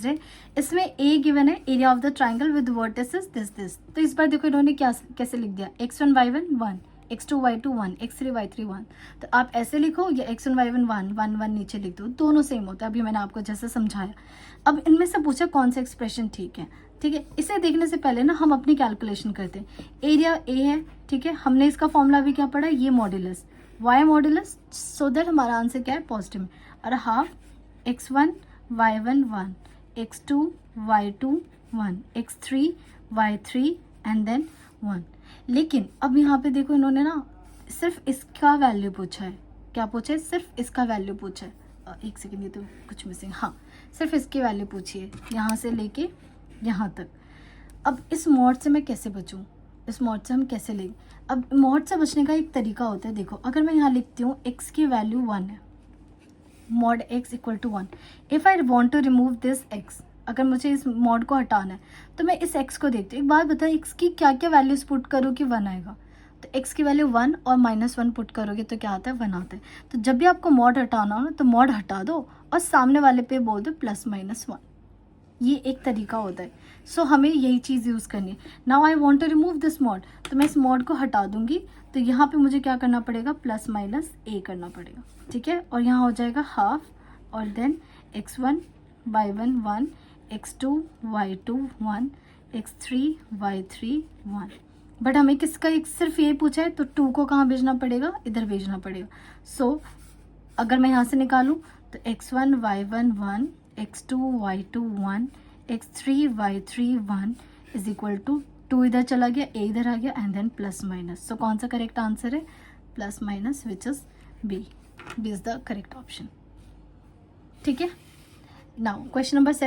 रहे, इसमें ए गिवन है, area of the triangle with vertices this. तो इस बार देखो इन्होंने क्या कैसे लिख दिया, x1 y1 1, x2 y2 1, x3 y3 1। तो आप ऐसे लिखो या x1 y1 1 1 1 नीचे लिख दो, दोनों सेम होता है। अभी मैंने आपको जैसे समझाया। अब इनमें से पूछा कौन सा एक्सप्रेशन ठीक है। ठीक है, इसे देखने से पहले ना हम अपनी कैलकुलेशन करते हैं। एरिया ए है, ठीक है, हमने इसका फॉर्मूला भी क्या पढ़ा, ये modulus y modulus, so that हमारा आंसर क्या है, पॉजिटिव में। और half x1 y1 1, x2 y2 1, x3 y3 and then 1। लेकिन अब यहाँ पे देखो इन्होंने ना सिर्फ इसका वैल्यू पूछा है। क्या पूछा है, सिर्फ इसका वैल्यू पूछा है। एक सेकेंड, ये तो कुछ मिसिंग, हाँ सिर्फ इसकी वैल्यू पूछी है, यहाँ से लेके यहाँ तक। अब इस मॉड से मैं कैसे बचूँ, इस मॉड से हम कैसे लें। अब मॉड से बचने का एक तरीका होता है, देखो अगर मैं यहाँ लिखती हूँ x की वैल्यू 1 है, mod x equal to 1। If I want to remove this x, अगर मुझे इस मॉड को हटाना है तो मैं इस x को देखती हूँ। एक बात बताओ, x की क्या क्या वैल्यूज पुट करो कि 1 आएगा। तो x की वैल्यू 1 और -1 पुट करोगे तो क्या आता है, 1 आता है। तो जब भी आपको मॉड हटाना हो ना तो मॉड हटा दो और सामने वाले पे बोल दो +-1। ये एक तरीका होता है। सो हमें यही चीज़ यूज़ करनी है। Now I want to remove this mod, तो मैं इस मॉड को हटा दूंगी। तो यहाँ पे मुझे क्या करना पड़ेगा, +-a करना पड़ेगा। ठीक है, और यहाँ हो जाएगा हाफ और then x1 y1 1, x2 y2 1, x3 y3 1। But हमें किसका एक सिर्फ ये पूछा है, तो 2 को कहाँ भेजना पड़ेगा, इधर भेजना पड़ेगा। सो अगर मैं यहाँ से निकालूँ तो x1 y1 1, x2 y2 1, x3 y3 1 is equal to 2 इधर चला गया, a इधर आ गया एंड देन +-। सो कौन सा करेक्ट आंसर है, +-, which is B is the correct option. ठीक है, नाउ क्वेश्चन नंबर 7।